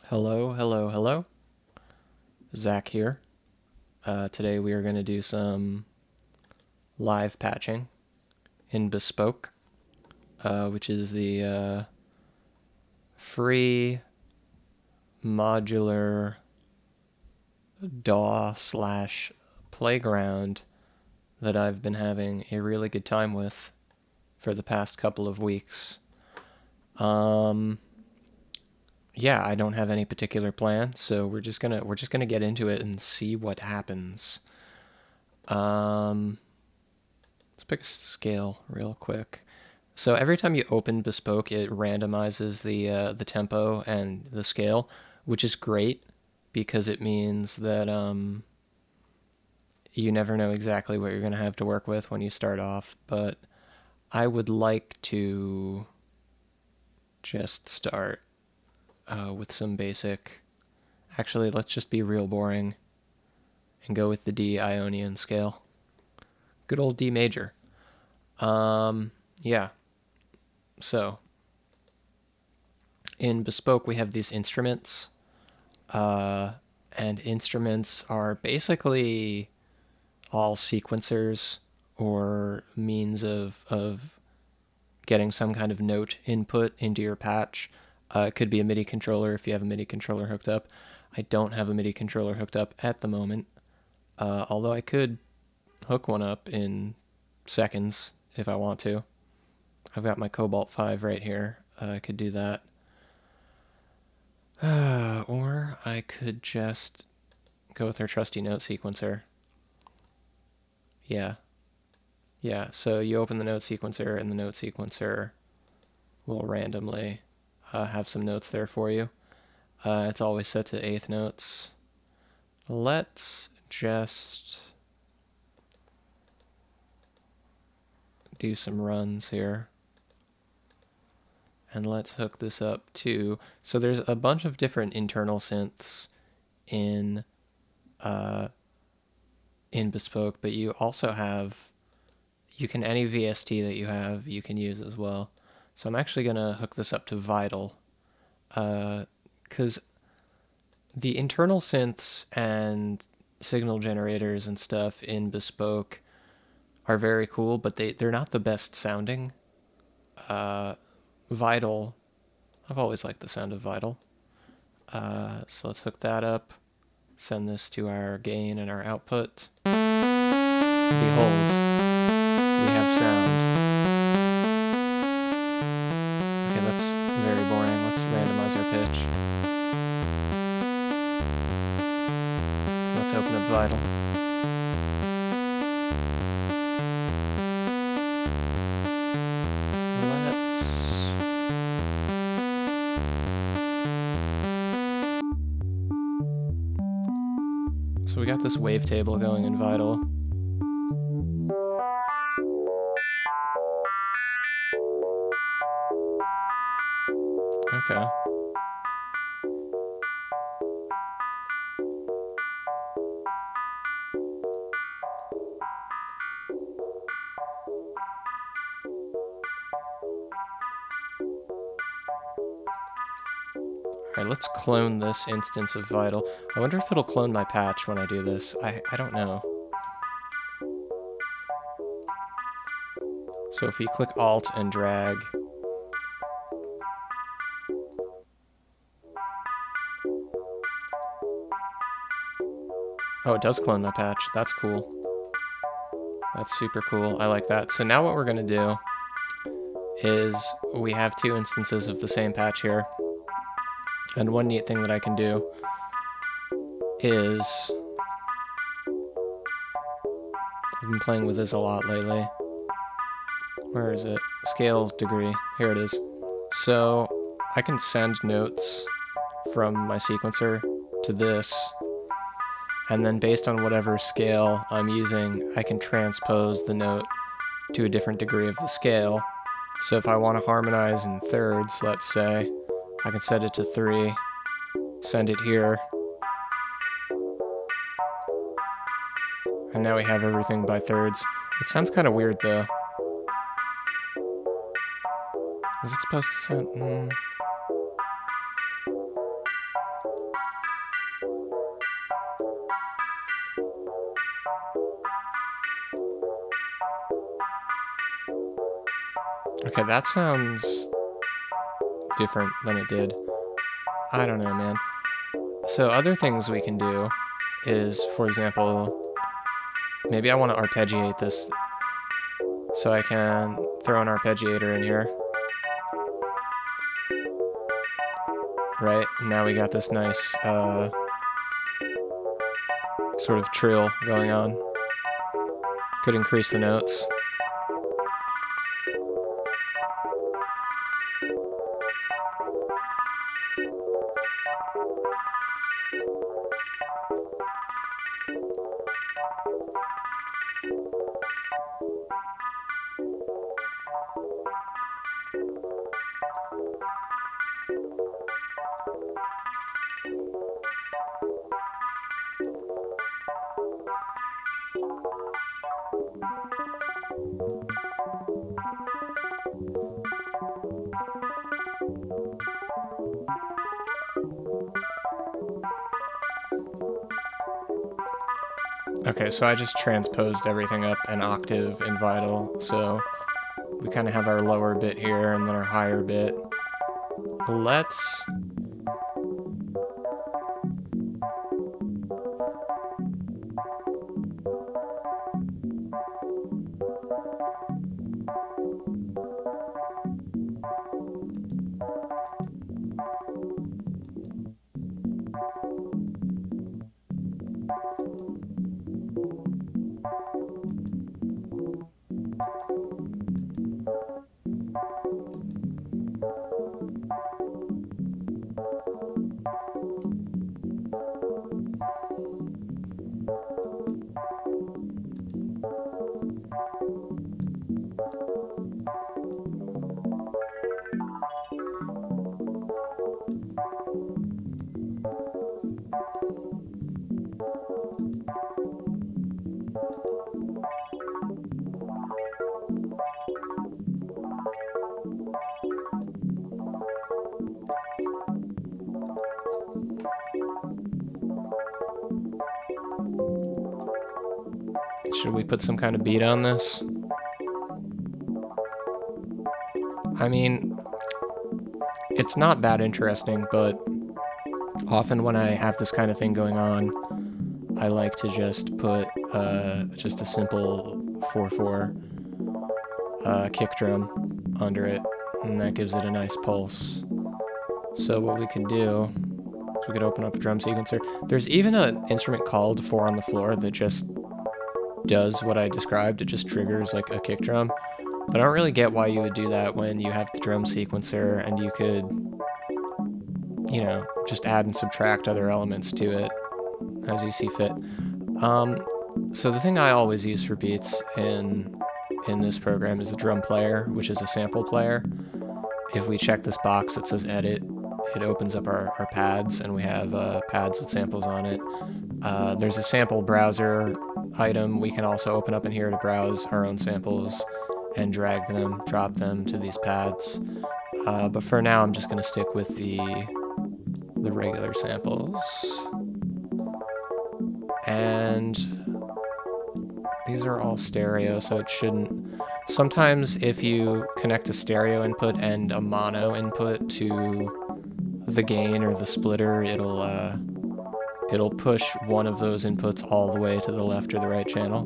Hello, hello, hello. Zach here. Today we are going to do some live patching in Bespoke, which is the free modular DAW slash playground that I've been having a really good time with for the past couple of weeks. Yeah, I don't have any particular plan, so we're just gonna get into it and see what happens. Let's pick a scale real quick. So every time you open Bespoke, it randomizes the tempo and the scale, which is great because it means that you never know exactly what you're gonna have to work with when you start off. But I would like to just start with some basic. Actually, let's just be real boring and go with the D Ionian scale. Good old D major. Yeah. So in Bespoke, we have these instruments, and instruments are basically all sequencers or means of getting some kind of note input into your patch. It could be a MIDI controller if you have a MIDI controller hooked up. I don't have a MIDI controller hooked up at the moment, although I could hook one up in seconds if I want to. I've got my Cobalt 5 right here. I could do that. Or I could just go with our trusty note sequencer. Yeah. Yeah, so you open the note sequencer, and the note sequencer will randomly have some notes there for you. It's always set to eighth notes. Let's just do some runs here. And let's hook this up to... So there's a bunch of different internal synths in Bespoke, but you also have... any VST that you have, you can use as well. So I'm actually going to hook this up to Vital, because the internal synths and signal generators and stuff in Bespoke are very cool, but they're not the best sounding. Vital, I've always liked the sound of Vital. So let's hook that up, send this to our gain and our output. Behold, we have sound. Okay, that's very boring. Let's randomize our pitch. Let's open up Vital. So we got this wavetable going in Vital. Okay. Alright, let's clone this instance of Vital. I wonder if it'll clone my patch when I do this. I don't know. So if you click Alt and drag... Oh, it does clone my patch. That's cool. That's super cool. I like that. So now what we're going to do is we have two instances of the same patch here. And one neat thing that I can do is... I've been playing with this a lot lately. Where is it? Scale degree. Here it is. So I can send notes from my sequencer to this, and then based on whatever scale I'm using, I can transpose the note to a different degree of the scale. So if I want to harmonize in thirds, let's say, I can set it to 3, send it here, and now we have everything by thirds. It sounds kind of weird though. Is it supposed to sound... Okay, that sounds different than it did. I don't know, man. So other things we can do is, for example, maybe I want to arpeggiate this, so I can throw an arpeggiator in here. Right, and now we got this nice sort of trill going on. Could increase the notes. Okay, so I just transposed everything up an octave in Vital, so we kind of have our lower bit here and then our higher bit. Let's... Should we put some kind of beat on this? I mean, it's not that interesting, but often when I have this kind of thing going on, I like to just put just a simple 4/4 kick drum under it, and that gives it a nice pulse. So what we can do is we could open up a drum sequencer. There's even an instrument called 4 on the floor that just does what I described. It just triggers like a kick drum. But I don't really get why you would do that when you have the drum sequencer and you could, you know, just add and subtract other elements to it as you see fit. So the thing I always use for beats in this program is the drum player, which is a sample player. If we check this box that says edit, it opens up our pads, and we have pads with samples on it. There's a sample browser item we can also open up in here to browse our own samples and drag them, drop them to these pads. But for now, I'm just going to stick with the regular samples. And these are all stereo, so it shouldn't... Sometimes if you connect a stereo input and a mono input to the gain or the splitter, it'll push one of those inputs all the way to the left or the right channel,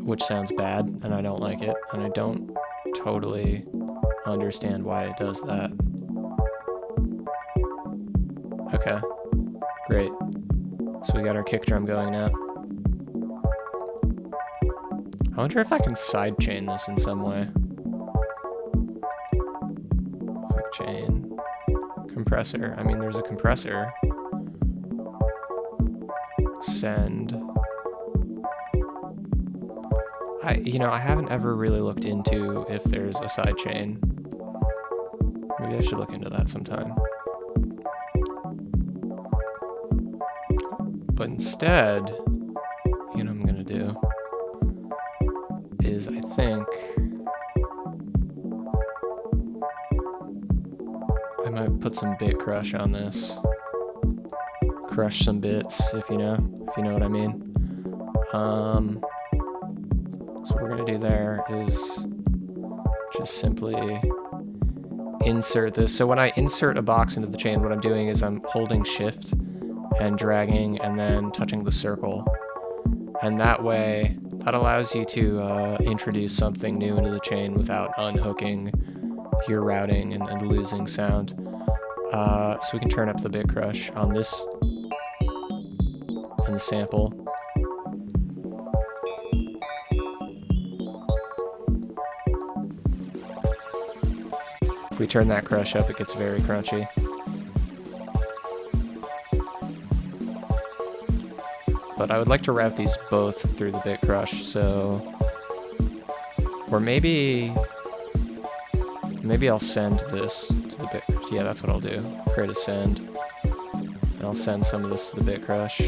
which sounds bad, and I don't like it, and I don't totally understand why it does that. Okay, great. So we got our kick drum going now. I wonder if I can sidechain this in some way. Quick chain. Compressor. I mean, there's a compressor. Send. I haven't ever really looked into if there's a sidechain. Maybe I should look into that sometime. But instead, you know what I'm gonna do is I think I might put some bit crush on this. Crush some bits, if you know what I mean. So what we're gonna do there is just simply insert this. So when I insert a box into the chain, what I'm doing is I'm holding shift and dragging and then touching the circle. And that way, that allows you to introduce something new into the chain without unhooking your routing and losing sound. So we can turn up the bit crush on this in the sample. If we turn that crush up, it gets very crunchy. But I would like to route these both through the bit crush, so... Or maybe I'll send this to the bit... Yeah, that's what I'll do. Create a send. And I'll send some of this to the bit crush.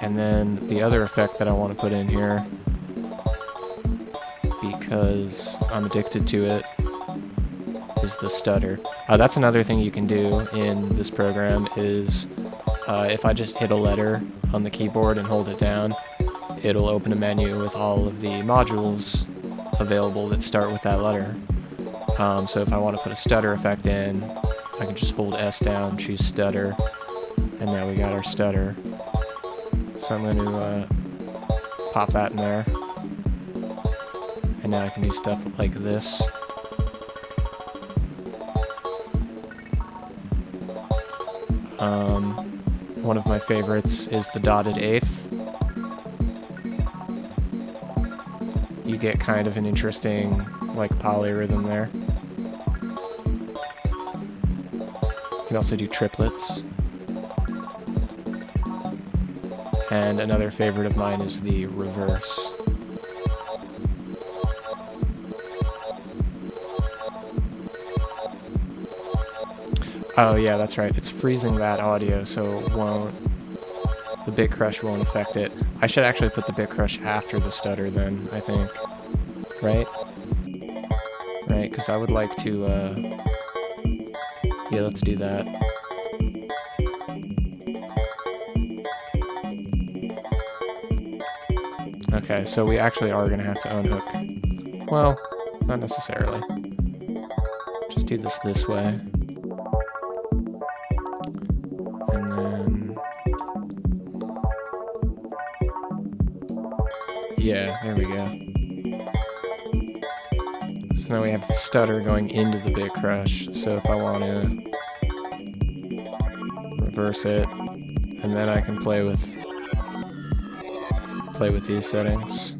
And then the other effect that I want to put in here, because I'm addicted to it, is the stutter. That's another thing you can do in this program is if I just hit a letter on the keyboard and hold it down, it'll open a menu with all of the modules available that start with that letter. So if I want to put a stutter effect in, I can just hold S down, choose stutter, and now we got our stutter. So I'm going to pop that in there. And now I can do stuff like this. One of my favorites is the dotted eighth. You get kind of an interesting, like, polyrhythm there. You can also do triplets. And another favorite of mine is the reverse. Oh yeah, that's right. It's freezing that audio, so it won't... The bit crush won't affect it. I should actually put the bit crush after the stutter then, I think. Right? Right, because I would like to, Yeah, let's do that. Okay, so we actually are going to have to unhook. Well, not necessarily. Just do this way. And then... Yeah, there we go. So now we have the stutter going into the bit crush, so if I want to reverse it, and then I can play with these settings.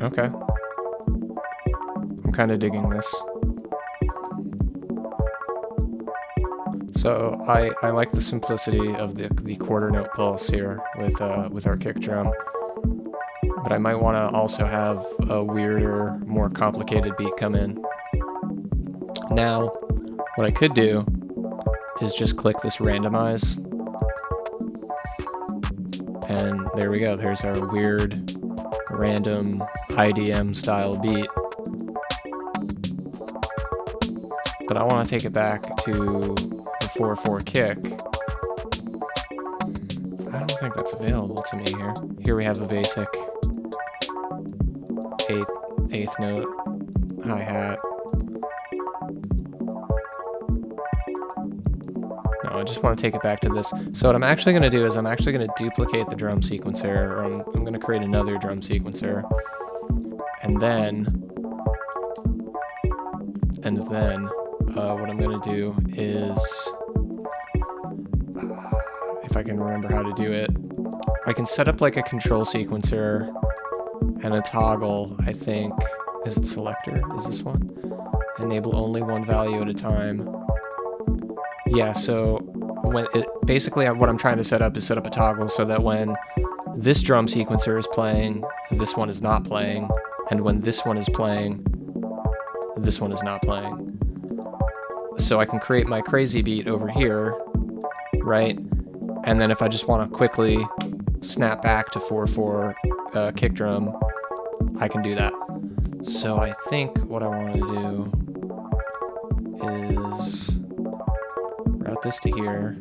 Okay. I'm kind of digging this. So I like the simplicity of the quarter note pulse here with our kick drum, but I might want to also have a weirder, more complicated beat come in. Now, what I could do is just click this randomize, and there we go. There's our weird, random IDM style beat. But I want to take it back to 4/4 kick. I don't think that's available to me here. Here we have a basic eighth note hi-hat. No, I just want to take it back to this. So what I'm actually going to do is I'm actually going to duplicate the drum sequencer, or I'm going to create another drum sequencer, and then what I'm going to do is, if I can remember how to do it, I can set up like a control sequencer and a toggle, I think. Is it selector? Is this one? Enable only one value at a time. Yeah, so basically what I'm trying to set up is set up a toggle so that when this drum sequencer is playing, this one is not playing, and when this one is playing, this one is not playing. So I can create my crazy beat over here, right? And then if I just want to quickly snap back to 4/4 kick drum, I can do that. So I think what I want to do is route this to here,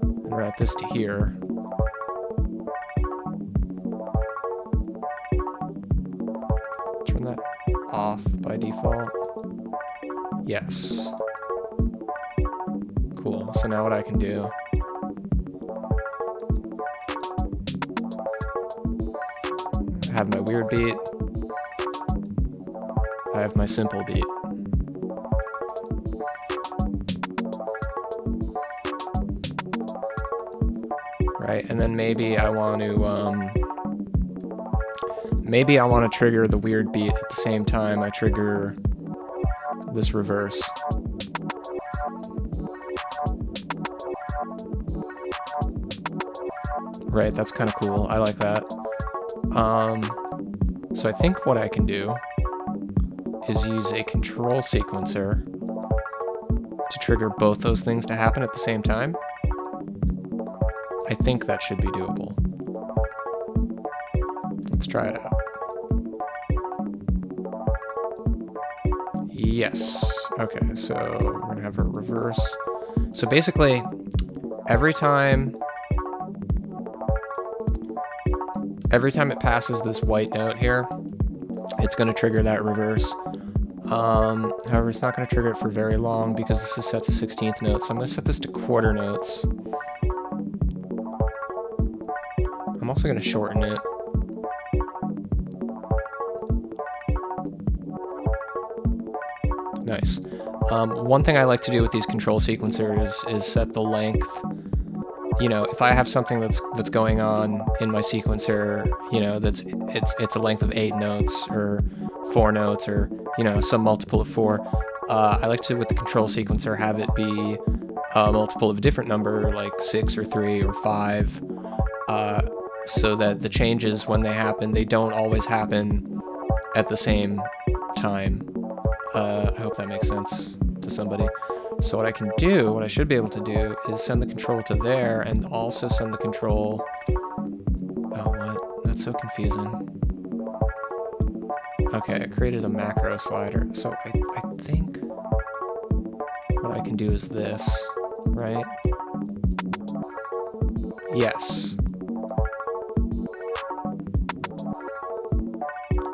and route this to here. Turn that off by default. Yes. Cool. So now what I can do, I have my weird beat. I have my simple beat. Right, and then maybe I want to trigger the weird beat at the same time I trigger this reverse. Right, that's kind of cool. I like that. So I think what I can do is use a control sequencer to trigger both those things to happen at the same time. I think that should be doable. Let's try it out. Yes. Okay, so we're gonna have a reverse. So basically, every time it passes this white note here, it's gonna trigger that reverse. However, it's not gonna trigger it for very long because this is set to 16th notes. So I'm gonna set this to quarter notes. I'm also gonna shorten it. Nice. One thing I like to do with these control sequencers is set the length. You know, if I have something that's going on in my sequencer, you know, it's a length of 8 notes or 4 notes or, you know, some multiple of 4. I like to, with the control sequencer, have it be a multiple of a different number, like 6 or 3 or 5, so that the changes, when they happen, they don't always happen at the same time. I hope that makes sense to somebody. So what I can do, what I should be able to do, is send the control to there and also send the control... Oh, what? That's so confusing. Okay, I created a macro slider. So I think what I can do is this, right? Yes.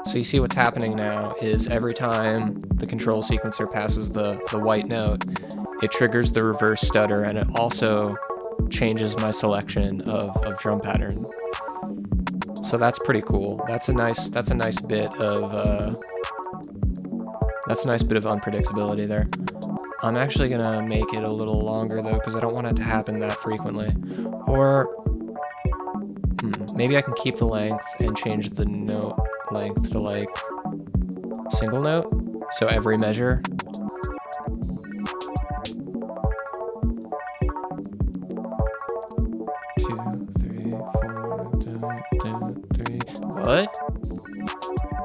So you see what's happening now is every time the control sequencer passes the white note, it triggers the reverse stutter, and it also changes my selection of drum pattern. So that's pretty cool. That's a nice bit of unpredictability there. I'm actually gonna make it a little longer though, because I don't want it to happen that frequently. Or maybe I can keep the length and change the note length to like single note, so every measure. Two, three, four, two, three. What?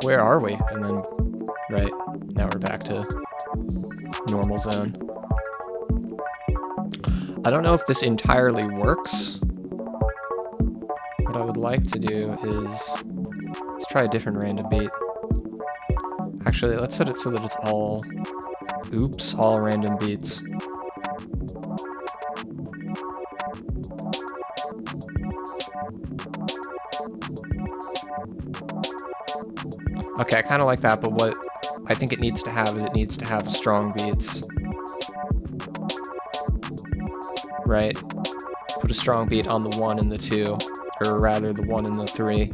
Where are we? And then, right, now we're back to normal zone. I don't know if this entirely works. What I would like to do is, let's try a different random beat. Actually, let's set it so that it's all random beats. Okay, I kind of like that, but what I think it needs to have is it needs to have strong beats. Right? Put a strong beat on the 1 and the 2, or rather the 1 and the 3.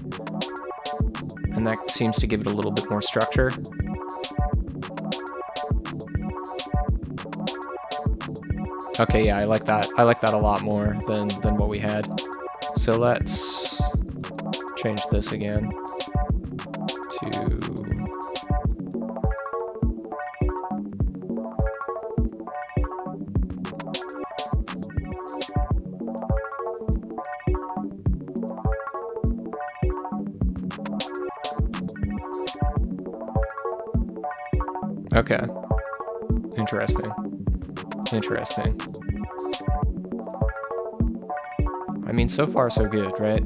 And that seems to give it a little bit more structure. Okay, yeah, I like that. I like that a lot more than what we had. So let's change this again to... Okay. Interesting. Interesting. I mean, so far so good, right?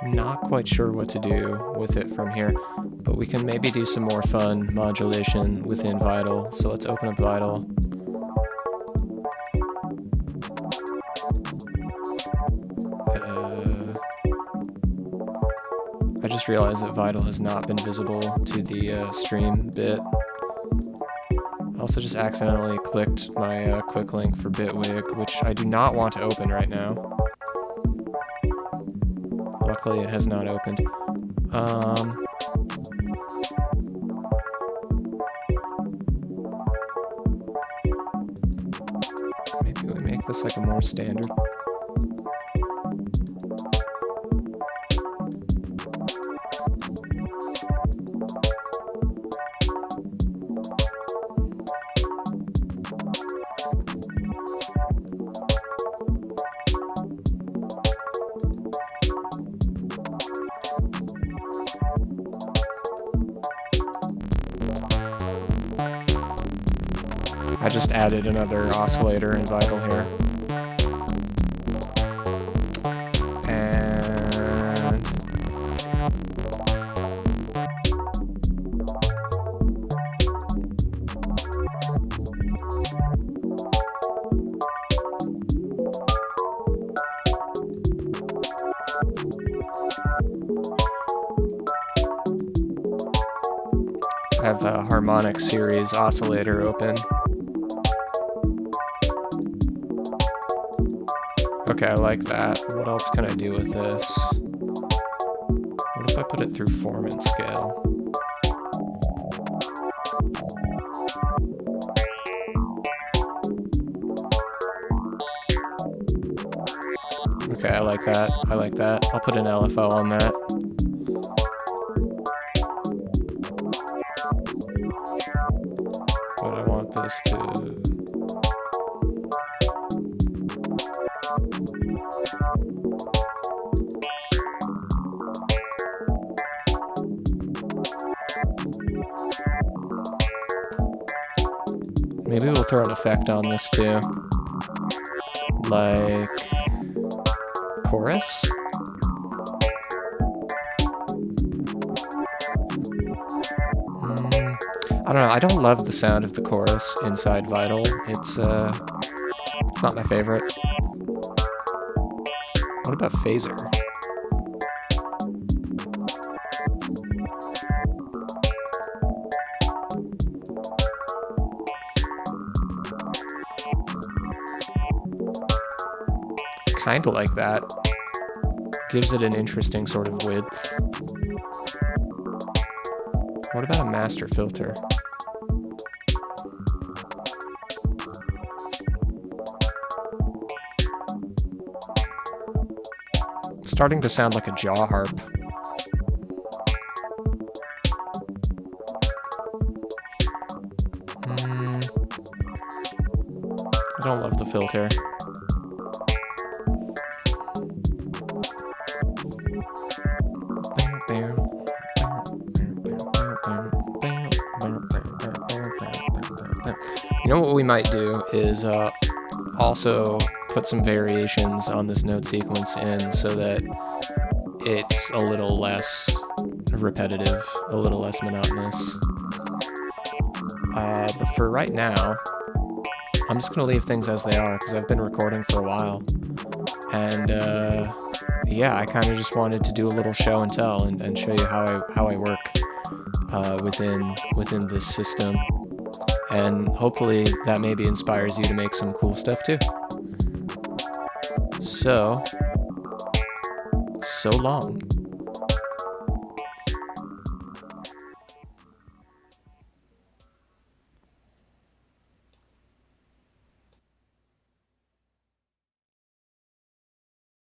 Not quite sure what to do with it from here, but we can maybe do some more fun modulation within Vital. So let's open up Vital. I just realized that Vital has not been visible to the stream bit. I also just accidentally clicked my quick link for Bitwig, which I do not want to open right now. Luckily, it has not opened. Maybe we make this like a more standard. I just added another oscillator in Vital here. And I have a harmonic series oscillator open. Okay, I like that. What else can I do with this? What if I put it through form and scale? Okay, I like that. I like that. I'll put an LFO on that. But I want this to... Maybe we'll throw an effect on this too. Like... chorus? I don't know, I don't love the sound of the chorus inside Vital. It's not my favorite. What about phaser? Kinda like that. Gives it an interesting sort of width. What about a master filter? Starting to sound like a jaw harp. I don't love the filter. You know what we might do is also put some variations on this note sequence in so that it's a little less repetitive, a little less monotonous. But for right now, I'm just going to leave things as they are because I've been recording for a while. And yeah, I kind of just wanted to do a little show and tell and show you how I work within this system. And hopefully that maybe inspires you to make some cool stuff too. So long.